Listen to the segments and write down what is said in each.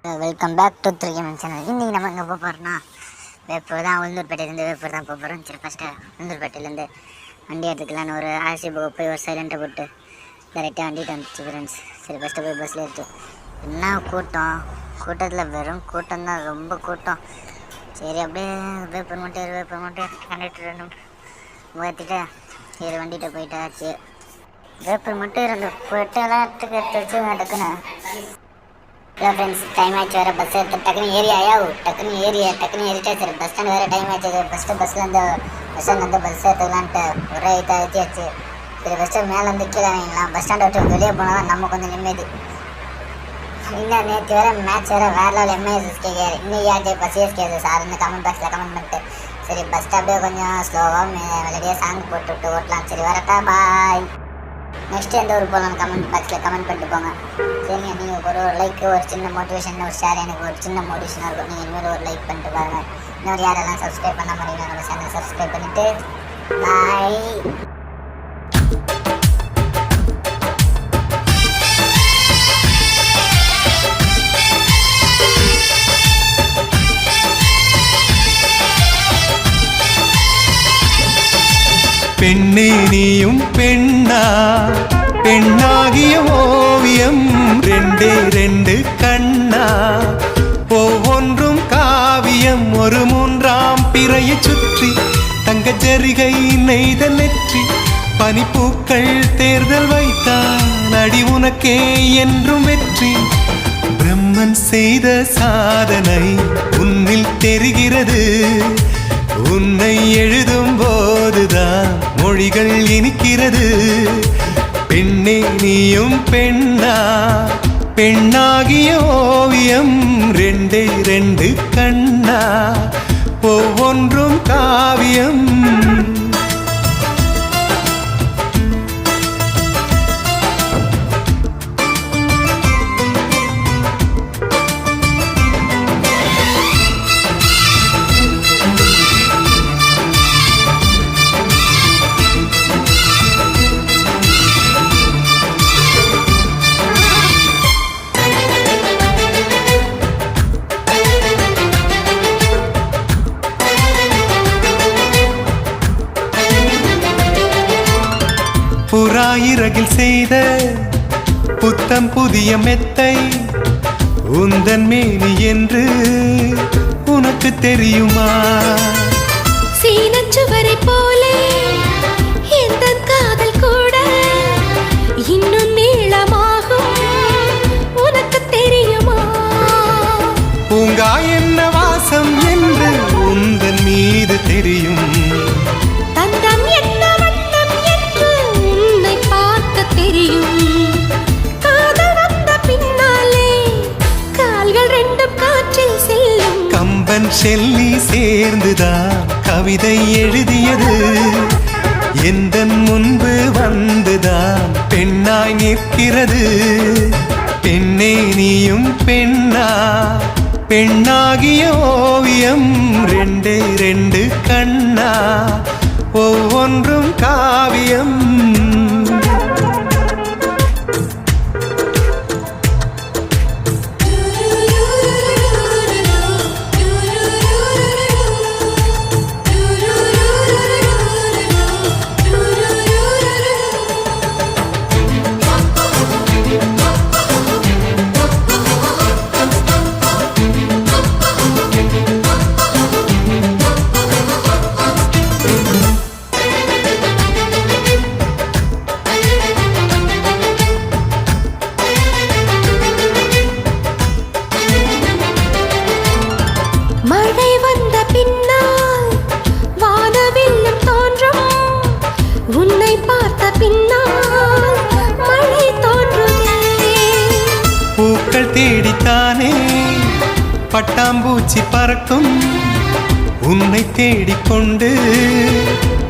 Welcome back to 3M channel. இன்றைக்கி நம்ம எங்கே போக போகிறோம்னா வேப்பூர் தான். உளுந்தூர்பேட்டையிலேருந்து வேப்பூர் தான் போக போகிறோம். சரி, ஃபஸ்ட்டு உளுந்தூர்பேட்டையிலேருந்து வண்டி எடுத்துக்கலான்னு ஒரு ஆர்சி புக் போய் ஒரு சைலண்ட்டை போட்டு டேரெக்டாக வண்டிட்டு வந்துச்சு ஃப்ரெண்ட்ஸ். சரி, ஃபஸ்ட்டு போய் பஸ்ஸில் எடுத்து என்ன கூட்டத்தில் வெறும் கூட்டம் தான், ரொம்ப கூட்டம். சரி, அப்படியே வேப்பூர் மட்டும் கண்டக்டர் முகத்திட்ட சரி வண்டிகிட்ட போயிட்டாச்சு. வேப்பூர் மட்டும் இருந்து போயிட்டெல்லாம் எடுத்து வச்சு நடக்குன்னு இல்லை ஃப்ரெண்ட்ஸ். டைம் ஆச்சு வேறு. பஸ் எடுத்து டக்குன்னு டக்குன்னு ஏறிட்டா. சரி, பஸ் ஸ்டாண்ட் வேறு டைம் ஆச்சு. பஸ் ஸ்டாண்ட்லேருந்து பஸ் எடுத்துக்கலான்ட்டு ஒரே ஏற்றியாச்சு. சரி, பஸ் ஸ்டாண்ட் மேலேருந்து கீழே வாங்கிக்கலாம். பஸ் ஸ்டாண்டை விட்டு வெளியே போனால் தான் நம்ம கொஞ்சம் நிம்மதி. இன்னும் நேற்று வேறு மேட்ச் வேறு லெவல் எம்ஐஎஸ் கேட்காரு. இன்னும் யார்கிட்ட பஸ் கேட்குது சார் இந்த கமெண்ட் பாக்ஸில் கமெண்ட் பண்ணிட்டு. சரி, பஸ் ஸ்டாப்பே கொஞ்சம் ஸ்லோவாக மெலடியாக சாங் போட்டு ஓட்டலாம். சரி, வரட்டா, பாய். நெக்ஸ்ட் எந்த ஒரு போகலாம் கமெண்ட் பாக்ஸில் கமெண்ட் பண்ணிட்டு போங்க. சரிங்க, நீங்கள் ஒரு லைக், ஒரு சின்ன மோட்டிவேஷன், ஒரு ஷேர் எனக்கு ஒரு சின்ன மோட்டிவேஷனாக இருக்கும். நீங்கள் இனிமேல் ஒரு லைக் பண்ணிட்டு பாருங்கள். இன்னொரு யாரெல்லாம் சப்ஸ்கிரைப் பண்ண முடியுங்க நம்ம சேனல் சப்ஸ்கிரைப் பண்ணிவிட்டு பாய். பெண்ணே நீயும் பெண்ணா, பெண்ணாகிய ஓவியம் ரெண்டு கண்ணா, ஒவ்வொன்றும் காவியம். ஒரு மூன்றாம் பிறையை சுற்றி தங்க ஜரிகை நெய்த நெற்றி பனிப்பூக்கள் தேர்தல் வைத்தால் அடி உனக்கே என்றும் வெற்றி. பிரம்மன் செய்த சாதனை உன்னில் தெரிகிறது. உன்னை எழுதும் போதுதான் மொழிகள் இனிக்கிறது. பெண்ணே நீயும் பெண்ணா, பெண்ணாகிய ஓவியம் ரெண்டு கண்ணா, ஒவ்வொன்றும் காவியம். புறாயிரகில் செய்த புத்தம் புதிய மெத்தை உந்தன் மேனி என்று உனக்கு தெரியுமா? சீனச்சுவரை போலே எந்த காதல் கூட இன்னும் நீளமாகும் உனக்கு தெரியுமா? பூங்கா என்ன வாசம் என்று உந்தன் மீது தெரியும். தந்தம் என்ன வண்ணம் என்று உன்னை பார்க்க தெரியும். காதல் வந்த பின்னாலே கால்கள் ரெண்டும் காற்றில் செல்லும். கம்பன் செல்லி சேர்ந்துதான் கவிதை எழுதியது. எந்தன் முன்பு வந்துதான் பெண்ணாய் நிற்கிறது. பெண்ணே நீயும் பெண்ணா, பெண்ணாகிய ஓவியம் ரெண்டு கண்ணா, ஒவ்வொன்றும் காவியம். மழை வந்த பின்னால் வானவில்லும் தோன்றும். உன்னை பார்த்த பின்னால் மழை தோன்றுதே. பூக்கள் தேடித்தானே பட்டாம்பூச்சி பறக்கும். உன்னை தேடிக்கொண்டு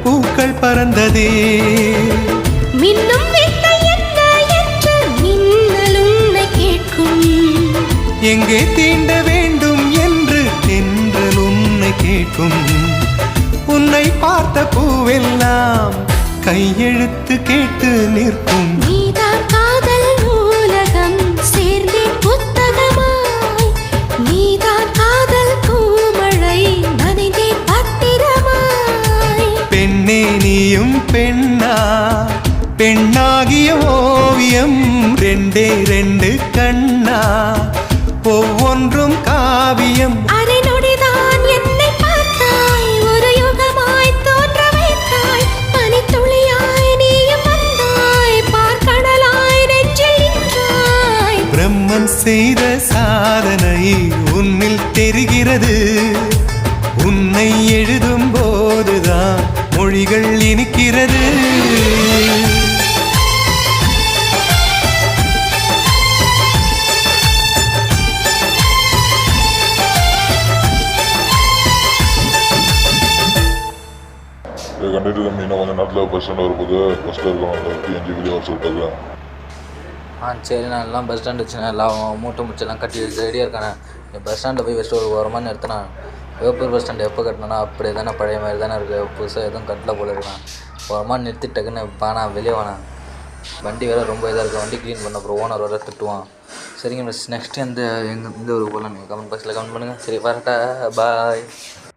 பூக்கள் பறந்ததே. மின்னும் வித்தை என்ன என்று மின்னல் உன்னை கேட்கும். எங்கே தீண்ட வேண்டும் என்று தென்றல் உன்னை கேட்கும். உன்னை பார்த்த பூவெல்லாம் கையெழுத்து கேட்டு நிற்கும். நீதான் காதல் நூலகம் சேர்ந்தே புத்தகமாய் பெண்ணாகிய ஓவியம் ரெண்டே ரெண்டு கண்ணா ஒவ்வொன்றும் காவியம். அரை நொடிதான் என்னை பார்த்தாய், ஒரு யுகமாய் தோன்ற வைத்தாய், பனித்துளியாய் நீயும் வந்தாய், பார்க்கடலாய் நெஞ்சில் நின்றாய். பிரம்மன் செய்த சாதனை உன்னில் தெரிகிறது, உன்னை எழுதும் போதுதான் மொழிகள் இனிக்கிறது. இதை கண்டிட்டு இன்னும் கொஞ்சம் நேரத்தில் பஸ் ஸ்டாண்ட் வரும்போது பஸ்ஸில் இருக்கணும் அந்த டிஎன்ஜி வெளியே வர சொல்லிட்டாங்க. சரி, நான் எல்லாம் பஸ் ஸ்டாண்டு வச்சுண்ணே, எல்லாம் மூட்டை முடிச்செல்லாம் கட்டி ரெடியாக இருக்கானே. பஸ் ஸ்டாண்டில் போய் ஃபஸ்ட்டு ஒரு மணி நிறுத்தினேன். வேப்பூர் பஸ் ஸ்டாண்டு எப்போ கட்டினா அப்படியே தானே பழைய மாதிரி தானே இருக்குது, புதுசாக எதுவும் கட்டல போல இருக்கான். ஒரு மணி நிறுத்திட்டக்குன்னு வானா வெளியே வானா, வண்டி வேறு ரொம்ப இதாக இருக்குது, வண்டி க்ளீன் பண்ண அப்புறம் ஓனர் வேறு திட்டுவான். சரிங்க மிஸ், நெக்ஸ்ட்டு இந்த ஊருக்கு போகலாம் நீங்கள் கமெண்ட் பாக்ஸில் கமெண்ட் பண்ணுங்கள். சரி வரட்டா, பாய்.